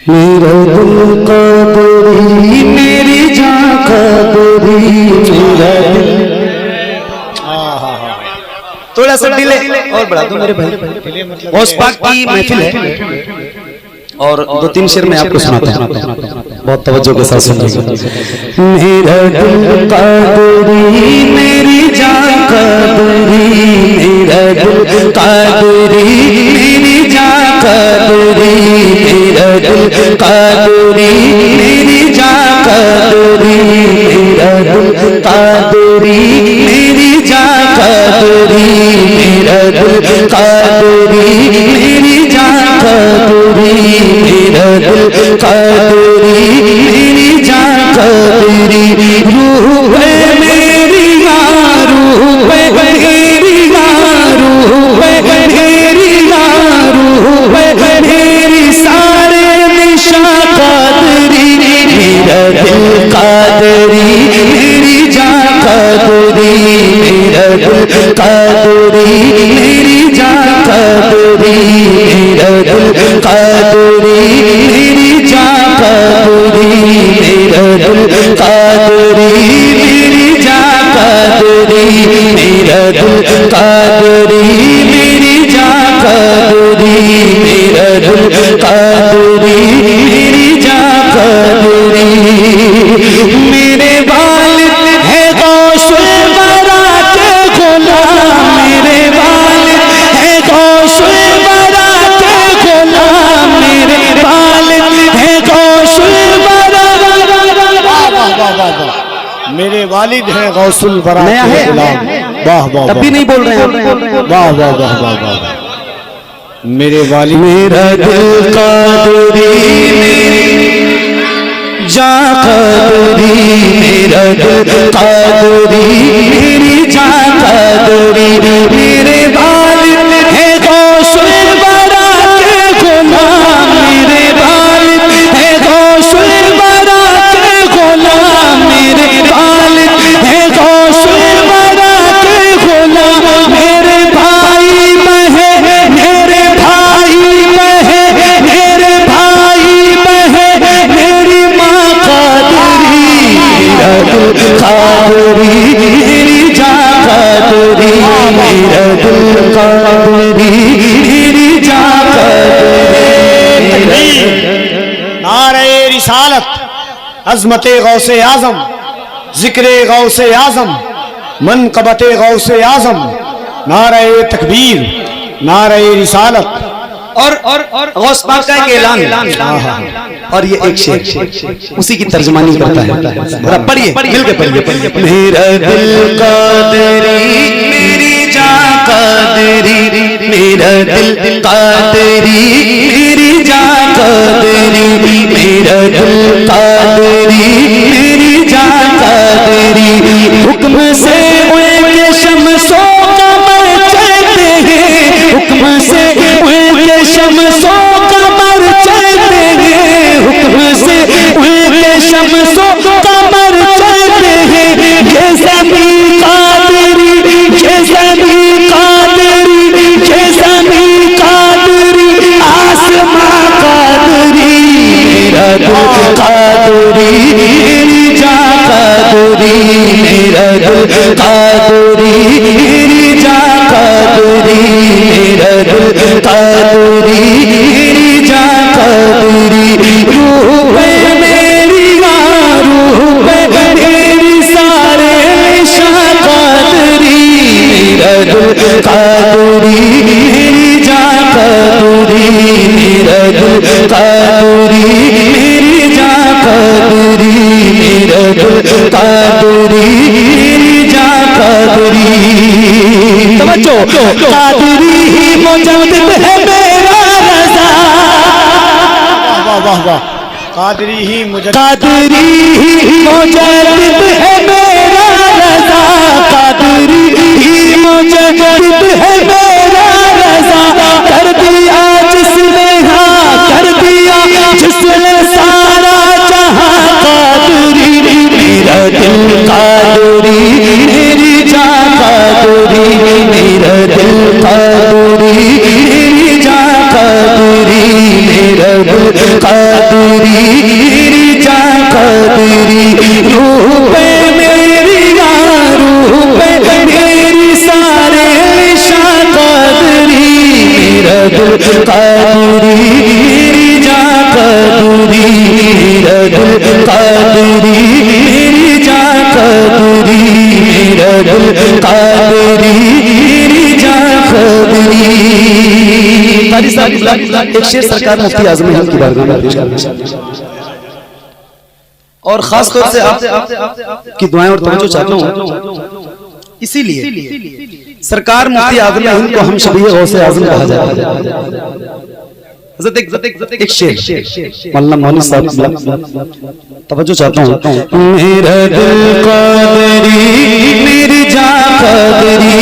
मेरा दिल कादरी मेरी जान कादरी मेरा दिल। थोड़ा सा डिले और बढ़ा दो मेरे भाई। गौस पाक की महफिल है और दो तीन शेर में आपको सुनाता हूँ, बहुत तवज्जो के साथ सुनिएगा। मेरा दिल कादरी मेरी जान कादरी मेरा दिल कादरी मेरी जान कादरी मेरा दिल कादरी मेरी जान कादरी मेरा दिल कादरी मेरी जान कादरी मेरा दिल कादरी मेरी जान कादरी मेरा दिल कादरी मेरी जान कादरी। रूह है मेरी यार रूह है मेरी यार रूह है मेरी यार रूह है मेरी सारे निशा कादरी मेरा दिल कादरी मेरी जान कादरी मेरा दिल कादरी मेरी जान कादरी मेरा दिल कादरी मेरी जान कादरी मेरा दिल कादरी मेरी जान कादरी मेरा दिल कादरी मेरी जान कादरी मेरा दिल कादरी मेरी जान कादरी। मेरे वालिद है गौसुल बरा के गुलाम मेरे वालिद है गौसुल बरा के गुलाम मेरे वालिद है गौसुल बरा। मेरे वालिद है गौसुल बरा के गुलाम। वाह वाह तब भी नहीं बोल रहे हैं। वाह वाह वाह वाह वाह। मेरे वालिद मेरा दिल कादरी जान कादरी मेरा दिल कादरी मेरी जान कादरी मेरे वालिद है गौसुल बरा के गुलाम मेरे वालिद है गौसुल बरा के गुलाम मेरे वालिद है गौसुल बरा के गुलाम। मेरे भाई बहन मेरे भाई बहन मेरे भाई बहन मेरी माँ कादरी मेरा दिल कादरी मेरी जान कादरी मेरा दिल कादरी मेरी जान कादरी। नारे रिसालत अज़मते गौसे आज़म जिक्रे गौसे आज़म मनक़बते गौसे आज़म नारे तकबीर नारे रिसालत। और गौस पाक का एक ऐलान और ये एक शेर उसी की तर्जुमानी करता है। जरा पढ़िए मिलके पढ़िए। मेरा दिल कादरी मेरी जान कादरी मेरा दिल कादरी मेरी जान कादरी मेरा दिल कादरी मेरी जान कादरी। हुक्म से उनके शमसों कमर चलते हैं हुक्म से उनके शमसों कमर चलते हैं हुक्म से उनके शमसों कमर चलते हैं। ये ज़मीं कादरी ये ज़मीं कादरी ये ज़मीं कादरी आसमां कादरी मेरा दिल कादरी मेरी जान कादरी मेरा दिल कादरी मेरी जान कादरी मेरा दिल कादरी मेरी जान कादरी। रूह है मेरी यार रूह है मेरी सारे निशा कादरी मेरा दिल कादरी मेरी जान कादरी मेरा दिल कादरी मेरी जान कादरी मेरा दिल कादरी मेरी जान कादरी। समझो कादरी ही मुजद्दिद है मेरा रज़ा। वाह वाह वाह। कादरी ही मुझे कादरी ही मुजद्दिद है मेरा रज़ा कादरी ही मुजद्दिद है मेरा रज़ा। कर दिया जिसने हाँ कर दिया जिसने सारा जहां कादरी मेरा दिल कादरी मेरी जान कादरी मेरा दिल कादरी मेरी जान कादरी मेरा दिल कादरी कदरी मेरी जान कदरी, रूह पे मेरी रूह पे मेरी सारे शान कदरी, मेरा दिल कदरी मेरी जान कदरी, मेरा दिल कदरी मेरी जान कदरी, मेरा दिल कदरी मेरी जान कदरी। एक शेर सरकार मुफ्ती आज़म हिंद की बारगाह में पेश करना और खास तौर से आप की दुआएं और तवज्जो चाहता हूं, इसीलिए सरकार मुफ्ती आज़म हिंद को हम शबीह गौसे आज़म कहा जाता है। एक शेर मौलाना मौनी साहब तवज्जो चाहता हूं। मेरा दिल कदरी मेरी जान कदरी,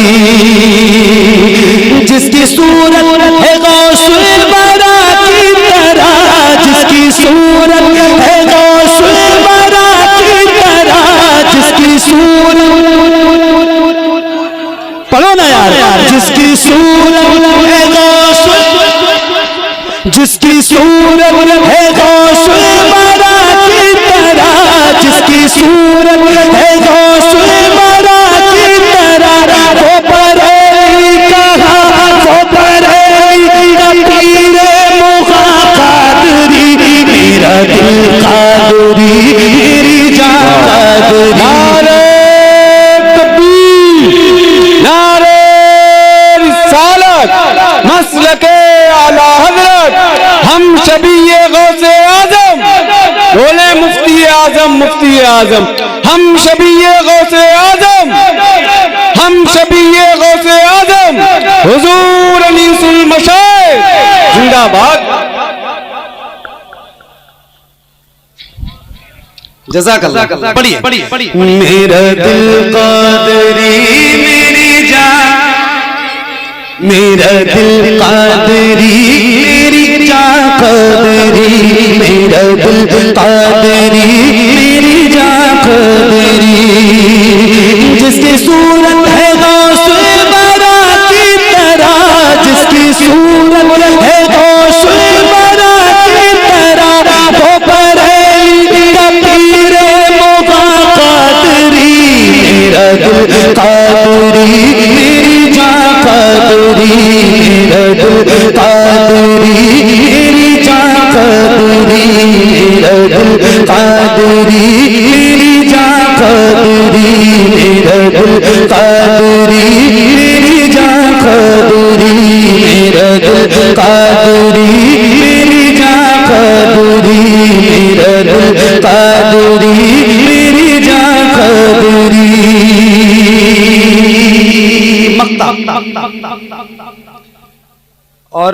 जिसकी सूरत है गौसुल बरा की तरह, जिसकी सूरत है गौसुल बरा की तरह, जिसकी सूरत पढ़ो ना यार, जिसकी सूरत है गौसुल, जिसकी सूरत है गौसुल बरा की तरह, जिसकी सूरत है गौसुल बरा की तरह, वो बरेली कहा, वो बरेली का पीरे मुगा कादरी, मेरा दिल कादरी मेरी जान कादरी। नारे तकबीर, नारे रिसालत, मसलके आला हज़रत, हम शबीए गौसे आज़म, बोले मुफ्ती आज़म, मुफ्ती आज़म, हम शबीए गौसे आज़म, हम शबीए गौसे आज़म, हुजूर अनीसुल मशाइख जिंदाबाद। जज़ाकल्लाह, पढ़िए पढ़िए। मेरा दिल कादरी मेरी जान, मेरा दिल कादरी मेरी जान कदरी, मेरा दिल कादरी मेरी जान कदरी, जिसकी सूरत है गौसुल बरा की तरह, जिसकी सूरत है गौसुल बरा की तरह, वो बरेली का पीरे मुगा कादरी, मेरा दिल कादरी मेरी जान कादरी, मेरा दिल कादरी मेरी जान कादरी, मेरा दिल कादरी मेरी जान कादरी, मेरा दिल कादरी मेरी जान कादरी, मेरा दिल कादरी मेरी जान कादरी, मेरा दिल कादरी मेरी जान कादरी। और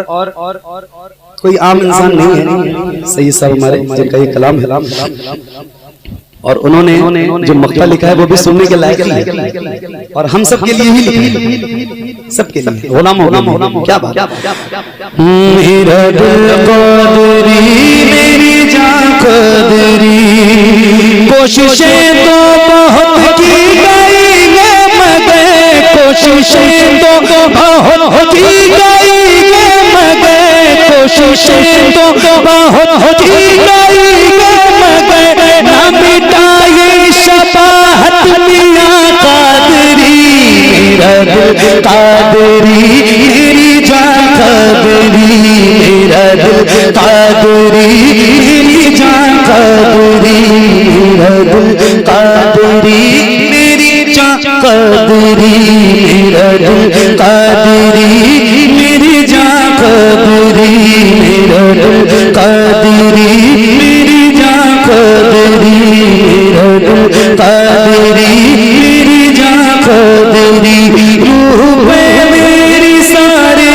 कोई आम इंसान नहीं है, सही साहब हमारे जिनका ये कलाम है, और उन्होंने जो मक्ता लिखा है वो भी सुनने के लायक है, और हम सब के लिए ही लिखा है, सबके लिए। गुलाम क्या बात। मेरा दिल कदरी मेरी जान कदरी, कोशिशें तो बहुत की गई है मगर, कोशिशें तो बहुत की गई है मगर, कोशिशें तो बहुत की गई है मगर, ना मिटाए शबाहत मियां कादरी, मेरा दिल कादरी मेरी जान कादरी, मेरा दिल कादरी मेरी जान कादरी, मेरा दिल कादरी मेरी जान कादरी, मेरा दिल कादरी मेरी जान कादरी, मेरा दिल कादरी मेरी जान कादरी, मेरा दिल कादरी मेरी जान कादरी, रूह पे मेरी सारे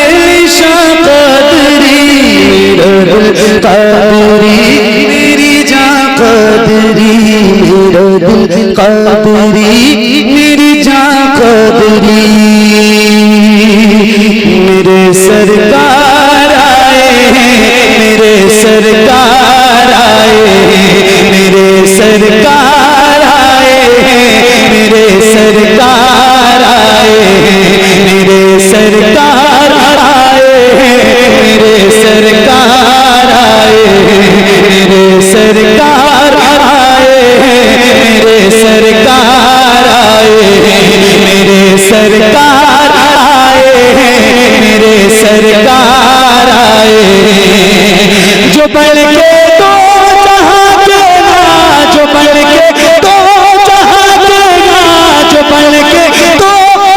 शान कादरी, मेरा दिल कादरी मेरी जान कादरी, मेरा दिल कादरी मेरी जान कादरी। मेरे सरकार आए हैं, मेरे सरकार आए हैं, मेरे सरकार आए हैं, मेरे सरकार आए हैं, मेरे सरकार आए हैं, मेरे सरकार आए हैं, के तो जहां के नाज बन के तो जहां के नाज बन के तो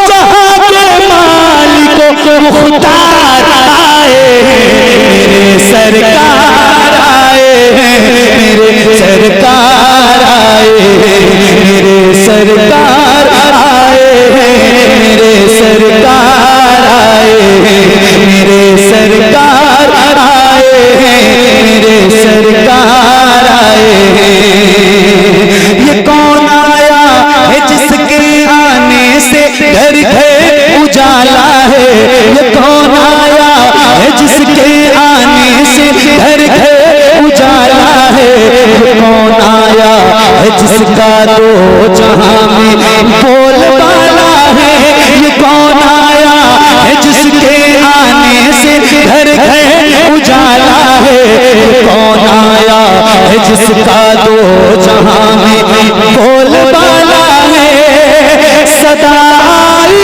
जहां के मालिक मुख्तार आए मेरे सरकार आए मेरे सरकार आए मेरे सरकार आए मेरे सरकार आए मेरे सरकार आए मेरे सरकार आए। ये कौन आया है जिसके आने से घर घर उजाला है। ये कौन आया है जिसके आने से घर घर उजाला है। ये कौन आया है जिसका दो जहां में बोलबाला है। ये कौन आया है जिसके आने से घर घर उजाला है। ये कौन आया है जिसका दो जहां में बोलबाला है। सदाई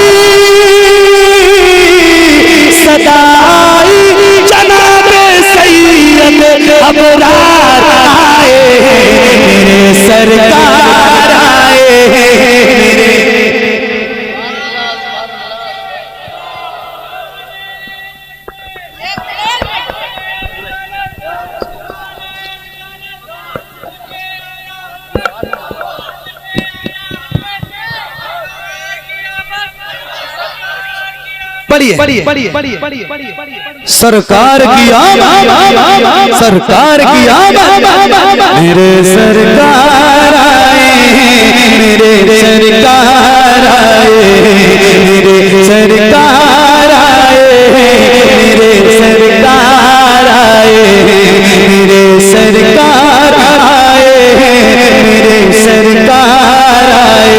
सदाई जनाब सैयद अबरार आए मेरे सरकार आए मेरे। सरकार की आमद सरकार की आमद मेरे सरकार आए मेरे सरकार आए मेरे सरकार आए मेरे सरकार आए मेरे सरकार आए मेरे सरकार आए।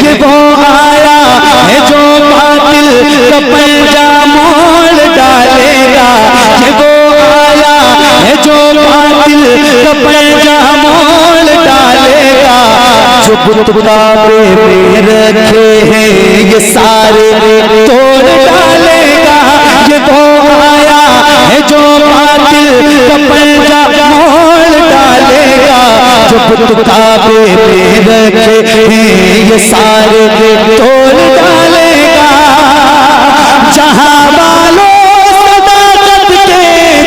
ये वो आया है जो बातिल का पंजा मोड़ डालेगा। ये वो आया है जो बातिल का पंजा मोड़ डालेगा। जो बुतबारे में रखे हैं ये सारे तोड़ डालेगा। ये वो आया है जो बातिल का पंजा मोड़ डालेगा। जो बुतबारे में रखे हैं ये सारे तोड़ डालेगा। जहां वालों सदाकत के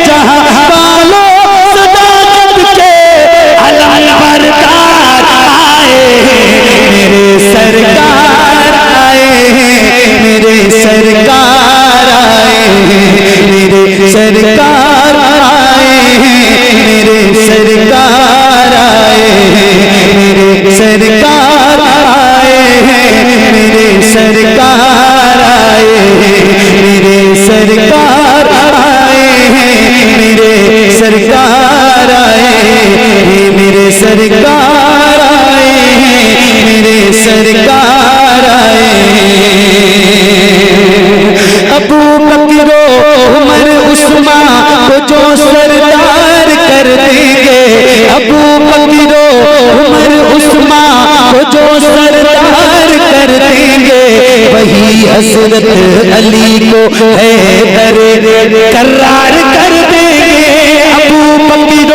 जहां वालों सदाकत के अलम बरदार आए मेरे सरकार आए मेरे सरकार आए मेरे सरकार आए मेरे सरकार आए मेरे सरकार आए मेरे सरकार आए मेरे सरकार आए मेरे सरकार आए मेरे सरकार आए मेरे सरकार आए। अबू बकर उमर उस्मान को जो सरदार कर देंगे। अबू बकर उमर उस्मान को जो सरदार कर देंगे वही हजरत अली को हैदर करार कर देंगे। अबू बकर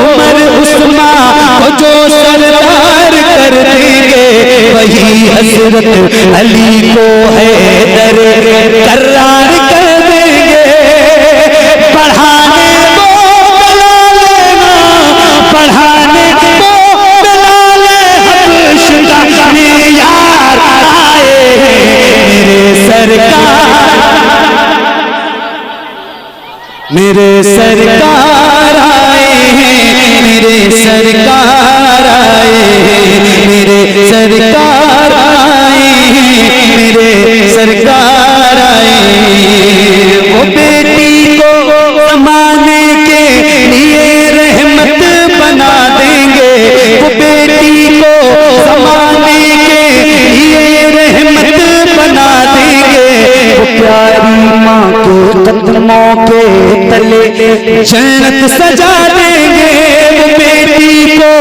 उमर उस्मान को जो सरदार कर देंगे वही हजरत अली को हैदर करार कर देंगे। पढ़ाने को दलाले पढ़ाने को दलाले हबशा में यार आए मेरे सरकार मेरे सरकार आए मेरे सरकार आए मेरे सरकार आए मेरे सरकार आए। वो बेटी को जमाने के लिए रहमत बना देंगे। वो बेटी को जमाने के लिए रहमत बना देंगे। वो प्यारी माँ के कदमों के तले जन्नत सजा देंगे। वो बेटी को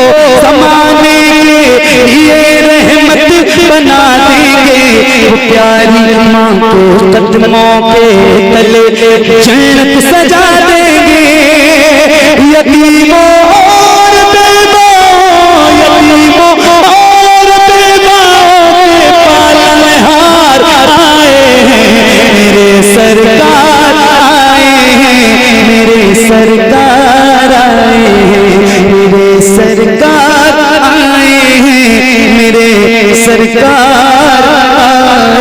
जमाने के लिए रहमत बना देंगे। वो प्यारी माँ को कदमों के तले जन्नत सजा देंगे। सरकार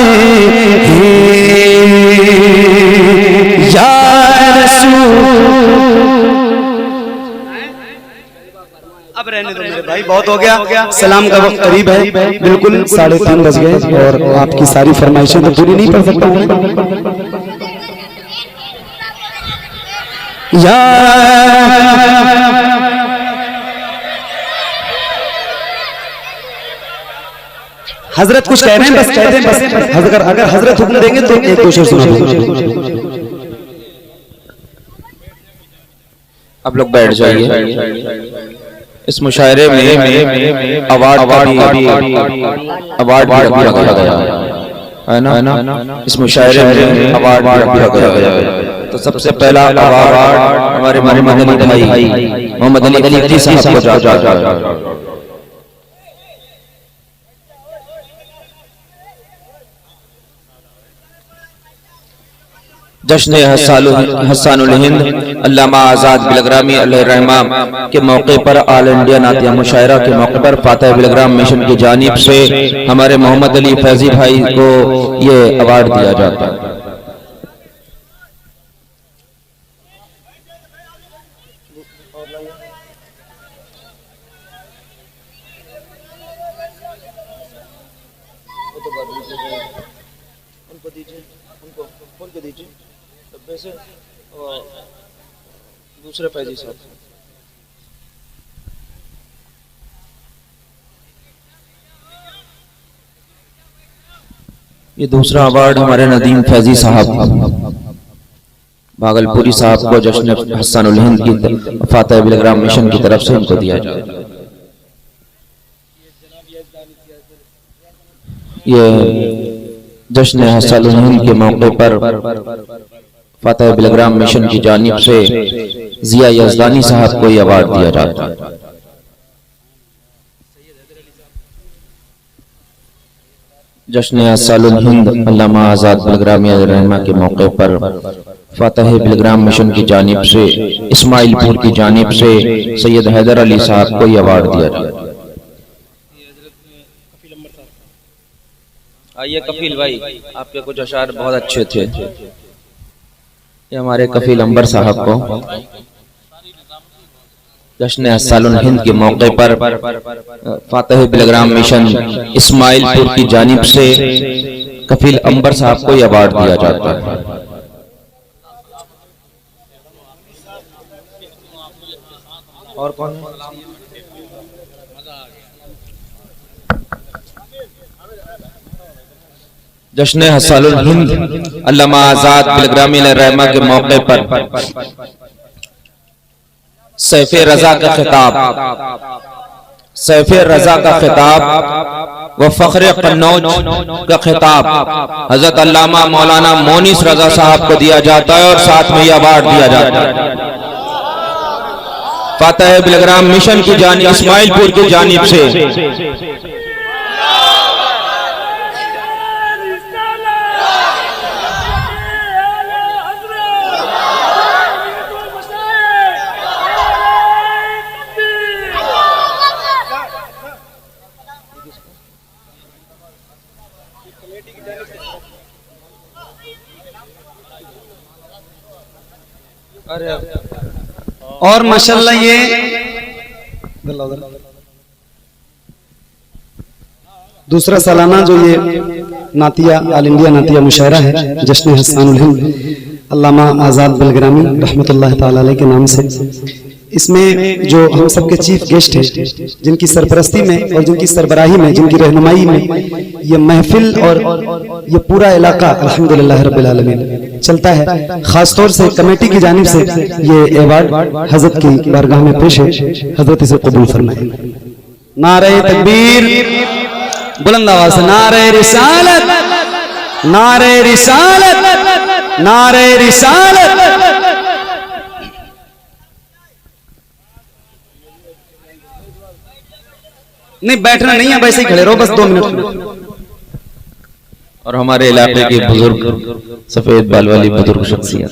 या रसूल। अब रहने दो मेरे भाई, बहुत हो गया। सलाम का वक्त करीब है, बिल्कुल 3:30 बज गए और आपकी सारी फरमाइशें तो पूरी नहीं कर सकता हूं। या हजरत कुछ कह रहे हैं, बस कहते हैं बस। अगर हजरत हुक्म देंगे तो एक दो शेर सुना दो। आप लोग बैठ जाइए। इस मुशायरे में अवार्ड रखा गया है ना। इस मुशायरे में अवार्ड रखा गया है। तो सबसे पहला अवार्ड हमारे मदनी भाई मोहम्मद अली साहब को जाता है। जश्न हसानुल हिंद अल्लामा आज़ाद बिलग्रामी अलैहिर्रहमान के मौके पर ऑल इंडिया नातिया मुशायरा के मौके पर फातह बिलग्राम मिशन की जानिब से हमारे मोहम्मद अली फैजी भाई को ये अवार्ड दिया जाता है। वैसे दूसरे फैजी साहब ये दूसरा अवार्ड हमारे नदीम फैजी साहब भागलपुरी साहब को जश्न हसानुल हिंद की फातह बिलग्राम मिशन की तरफ से इनको दिया जाता है। ये जश्न हसानुल हिंद के मौके पर फातह बिलग्राम मिशन की जानिब से जिया यज़दानी साहब को यह अवार्ड दिया जाता है। जश्न हसानुल हिंद अल्लामा आज़ाद बिलग्रामी अलैहिर्रहमान के मौके पर फातह बिलग्राम मिशन की जानिब से इस्माइलपुर की जानिब से सैयद हैदर अली साहब को यह अवार्ड दिया जाता है। आइए कफील भाई, आपके कुछ अशार बहुत अच्छे थे। ये हमारे कफील अंबर साहब को जश्न हसानुल हिंद के मौके पर फातह बिलग्राम मिशन इस्माइलपुर की जानिब से कफील अंबर साहब को यह अवार्ड दिया जाता है। और कौन? जश्न हसानुल हिंद अल्लामा आज़ाद बिलग्रामी अलैहिर्रहमान के मौके पर सैफ़े रज़ा का खिताब, सैफ़े रज़ा का खिताब व फ़ख्र कन्नौज का खिताब हज़रत अल्लामा मौलाना मोनिस रज़ा साहब को दिया जाता है और साथ में यह अवार्ड दिया जाता है। फातह बिलग्राम मिशन की जानिब इस्माइलपुर की जानिब से और माशाल्लाह ये दूसरा सालाना जो ये नातिया ऑल इंडिया नातिया मुशायरा है जश्न हसानुल हिंद अल्लामा आज़ाद बिलग्रामी रहमतुल्लाह ताला अलैह के नाम से, इसमें जो हम सबके चीफ गेस्ट हैं, जिनकी सरपरस्ती में और जिनकी सरबराही में, जिनकी रहनुमाई में ये महफिल और ये पूरा इलाका अल्हम्दुलिल्लाह रब्बिल आलमीन चलता है। खासतौर से कमेटी की जानिब से ये अवार्ड हजरत की बारगाह में पेश है, हजरत इसे कबूल फरमाएं। नारे तकबीर, बुलंद आवाज से नारे रिसालत, नारे रिसालत, नारे रिसालत। नहीं बैठना नहीं है, वैसे ही खड़े रहो बस 2 मिनट। और हमारे इलाके के बुजुर्ग सफेद बाल वाली बुजुर्ग शख्सियत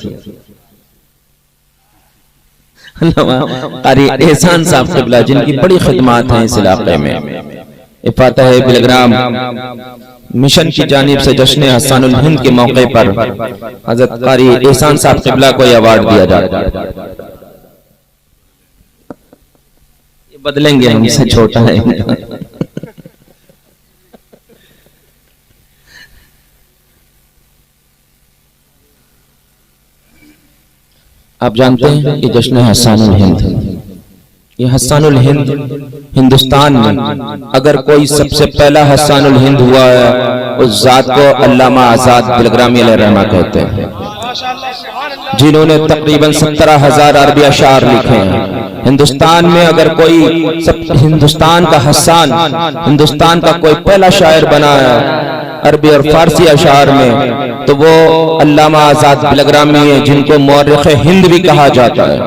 कारी एहसान साहब क़िबला, जिनकी बड़ी खिदमत हैं इस इलाके में, फातह बिलग्राम मिशन की जानिब से जश्न हसानुल हिंद के मौके पर हजरत कारी एहसान साहब क़िबला को यह अवार्ड दिया जाता है। ये बदलेंगे, हमसे छोटा है। आप जानते हैं कि जश्न हसानुल हिंद, ये हसानुल हिंद हिंदुस्तान में अगर कोई सबसे पहला हसानुल हिंद हुआ है उस जात को अल्लामा आजाद बिलग्रामी अलैहिर्रहमा कहते हैं, जिन्होंने तकरीबन 17,000 अरबी अशार लिखे हैं। हिंदुस्तान में अगर कोई हिंदुस्तान का हसान, हिंदुस्तान का कोई पहला शायर बना है अरबी और फारसी अशार में, तो वो अल्लामा आजाद बिलग्रामी है, जिनको मौरिख़ हिंद भी कहा जाता है।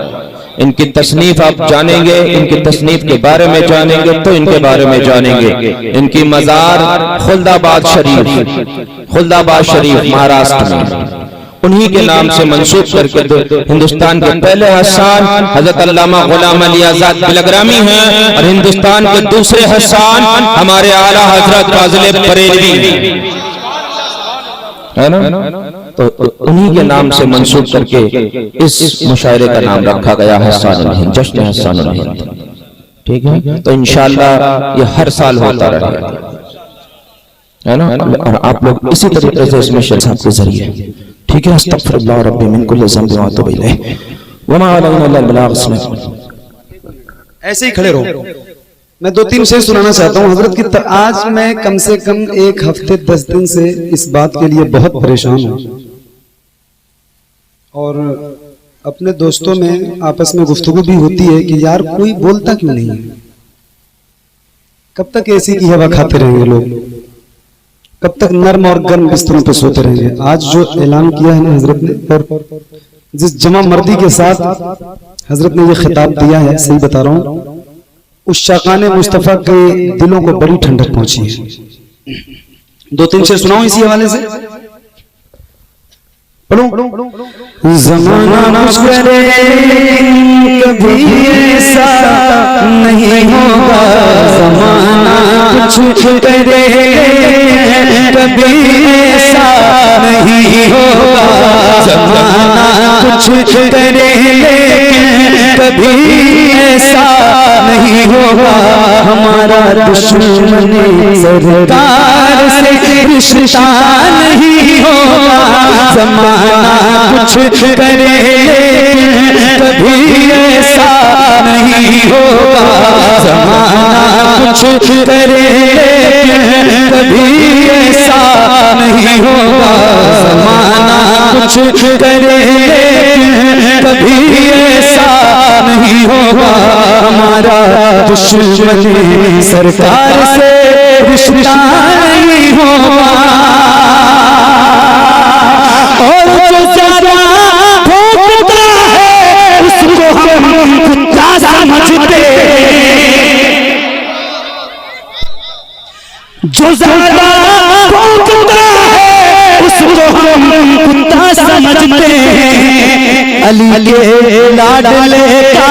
इनकी तसनीफ आप जानेंगे, इनकी तसनीफ के बारे में जानेंगे तो इनके बारे में जानेंगे। इनकी मज़ार खुल्दाबाद शरीफ महाराष्ट्र में, उन्हीं के नाम से मंसूब करके हिंदुस्तान के पहले हसान हजरत अल्लामा गुलाम अली आजाद बिलग्रामी हैं, और हिंदुस्तान के दूसरे हसान हमारे आला हजरत फाजिल बरेलवी है ना। तो उन्हीं के नाम से मंसूब करके इस मुशायरे का नाम रखा गया हसानुल हिंद, जश्न हसानुल हिंद। ठीक है, तो इंशाअल्लाह ये हर साल होता रहेगा, है ना। और आप लोग इसी तरीके से इसमें साहब के जरिए, ठीक है, अस्तगफिरुल्लाह रब्बी मिन कुल्लि ज़ंबि व अतूबु इलैह व मा अलैना इल्ला अल बलाग। ऐसे ही खड़े रहो। मैं 2-3 शेर सुनाना चाहता हूँ हजरत की। आज मैं कम से कम 1 हफ्ते 10 दिन से इस बात के लिए बहुत परेशान हूँ, और अपने दोस्तों में आपस में गुफ्तगू भी होती है कि यार कोई बोलता क्यों नहीं है, कब तक एसी की हवा खाते रहेंगे लोग, कब तक नर्म और गर्म बिस्तरों पर सोते रहेंगे। आज जो ऐलान किया है ना हजरत ने, और जिस जमा मर्दी के साथ हजरत ने ये खिताब दिया है, सही बता रहा हूँ, उस शाकाने मुस्तफा के दिलों को बड़ी ठंडक पहुंची है। 2-3 शेर सुनाऊं इसी हवाले से, पढ़ो। ज़माना मुश्किल कभी ऐसा नहीं होगा, ज़माना कुछ करे कभी ऐसा नहीं होगा, ज़माना कुछ करे कभी ऐसा नहीं होगा। हमारा दुश्मन सरकार से रिश्ता नहीं होगा, ज़माना कुछ करे कभी ऐसा नहीं होगा, ज़माना कुछ करे कभी ऐसा नहीं होगा, ज़माना कुछ करे कभी ऐसा नहीं होगा। हमारा दुश्मन सरकार से रिश्ता नहीं होगा, और जो ज्यादा भोंकता है उसको हम कुत्ता समझते, जो ज्यादा भोंकता है उसको हम कुत्ता समझते। अली के लाडले का,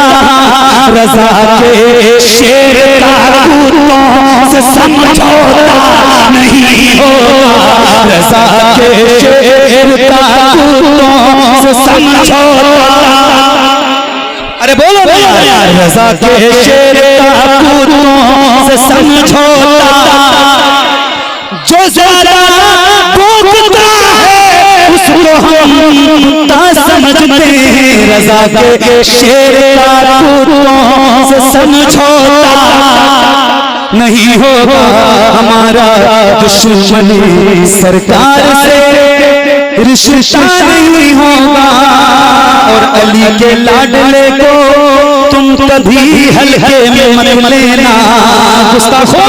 रज़ा के शेर का कुत्तों से समझौता नहीं होगा, रज़ा के शेर का कुत्तों से समझौता। अरे बोलो यार, रज़ा के शेर का कुत्तों से समझौता। जो ज्यादा भोंकता है उसको हम कुत्ता समझते, रज़ा के शेर का कुत्तों से समझौता नहीं होगा। हमारा दुश्मन सरकार से रिश्ता नहीं होगा, और अली के लाडले को तुम कभी हल्के में मत लेना, गुस्ताखो।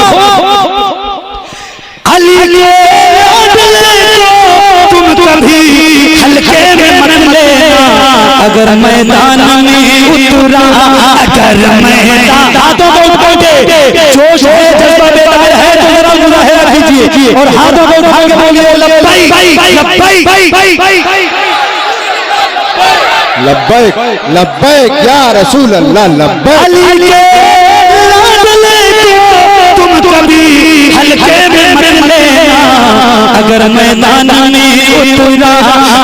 अली के लाडले को तुम कभी हल्के में मत लेना, अगर मैदान में उतरा, अगर मैदान जोश है, जज्बा बेदार है, तो जरा मुजाहिरा कीजिए और हाथों को उठा के बोलिए लब्बैक लब्बैक लब्बैक लब्बैक या रसूल अल्लाह लब्बैक। अली के लाडले को तुम कभी हल्के में मत लेना, अगर मैदान में उतरा,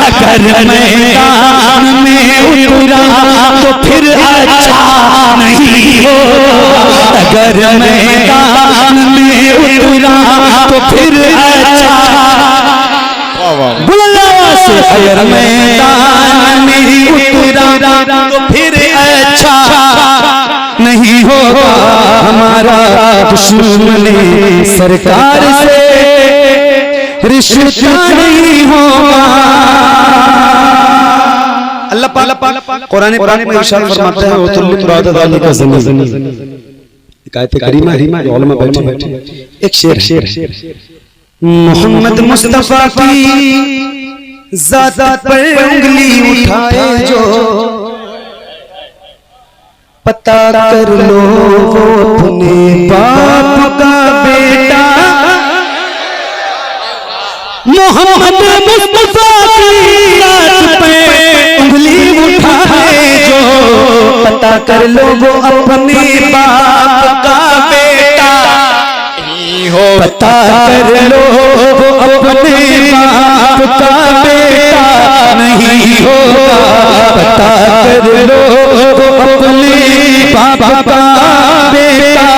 अगर मैदान में उतरा तो फिर अच्छा नहीं हो, अगर मैदान में उतरा तो फिर अच्छा, अगर मैदान में उतरा तो फिर अच्छा नहीं होगा, हमारा दुश्मनी सरकार से रिश्ता नहीं होगा। अल्लाह पाक कुरान में इरशाद फरमाता है वतुल्लु तुरादा का ज़मीन, आयत करीमा है, उलमा बैठे एक शेर मोहम्मद मुस्तफा की ज़ात पर उंगली उठाए जो, पता कर लो वो अपने बाप का बेटा। मोहम्मद मुस्तफा की ज़ात पे उंगली उठाए जो, पता कर लो वो अपने बाप का बेटा हो, पता कर लो वो अपने बाप का बेटा नहीं होगा, पता कर लो वो अपने बाप का बेटा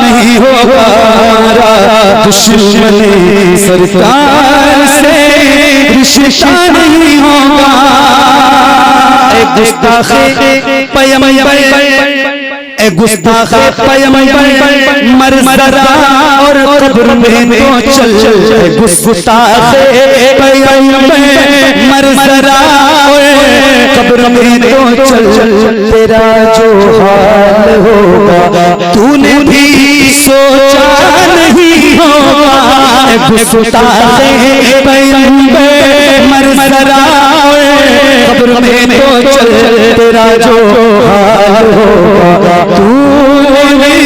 नहीं होगा, हमारा दुश्मनी सरकार से रिश्ता नहीं होगा। गुस्ताखे पैगंबर, गुस्ताखे पैगंबर मर मरा और कब्र में तो चल, गुस्ताखे पैगंबर मर मरा और कब्र में तो चल, तेरा जो हाल होगा तूने भी सोचा नहीं होगा, गुस्ताखे पैगंबर मर मरा कब्र में तो चल, तेरा जो हाल होगा तूने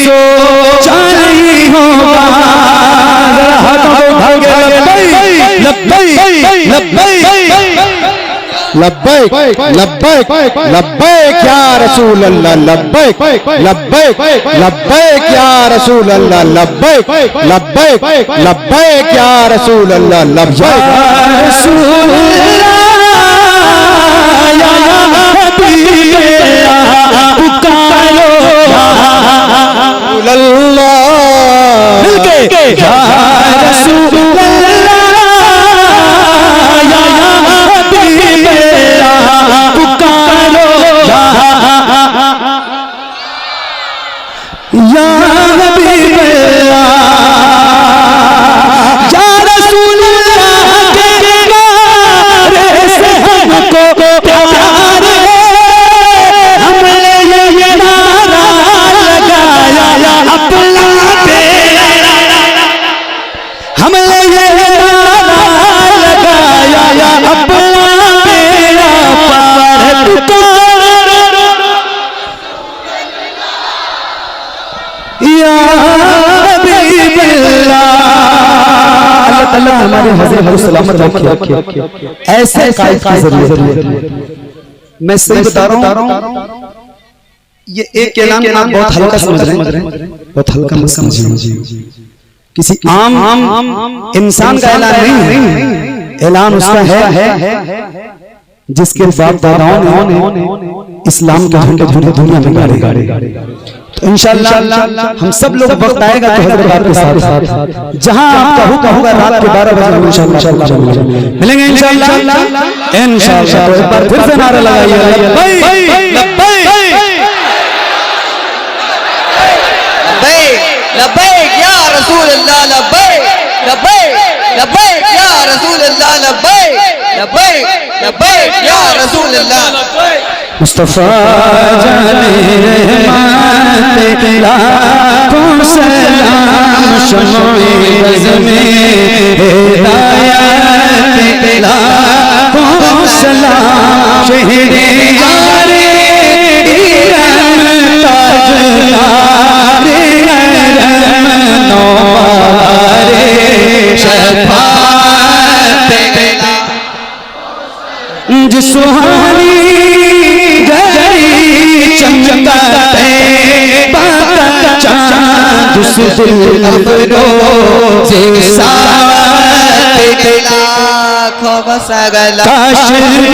सोचा नहीं होगा। लब्बैक लब्बैक लब्बैक या रसूल अल्लाह, लब्बैक लब्बैक लब्बैक या रसूल अल्लाह, लब्बैक लब्बैक लब्बैक या रसूल अल्लाह, लब्बैक ऐसे कायद की जरूरत है। मैं सही बता रहा हूँ, ये एक ऐलान आप बहुत हल्का समझ रहे हैं, बहुत हल्का मत समझिए। किसी आम इंसान का ऐलान नहीं है, ऐलान उसका है जिसके बाप दादाओं ने इस्लाम के झंडे पूरी दुनिया में गाड़े। तो इंशाअल्लाह हम सब लोग वक्त आएगा तो हज़रत के साथ जहां आपका हुक्म होगा रात के 12 बजे इंशाअल्लाह मिलेंगे इंशाअल्लाह। इंशाअल्लाह तो एक बार फिर से नारा लगाइए, लब्बैक लब्बैक लब्बैक या रसूल अल्लाह, लब्बैक लब्बैक लब्बैक या रसूल अल्लाह, लब्बैक लब्बैक लब्बैक या रसूल अल्लाह। मुस्तफा जाने रहमत लाखों सलाम, शम्मे बज़ में हिदायत लाखों सलाम, शहरे यारे इरम ताजदारे इरम नौवारे शफ़ाअत जिस सुहानी चमकते पाक चाँद, दिल अफरोज़े साथ लाखों सगला।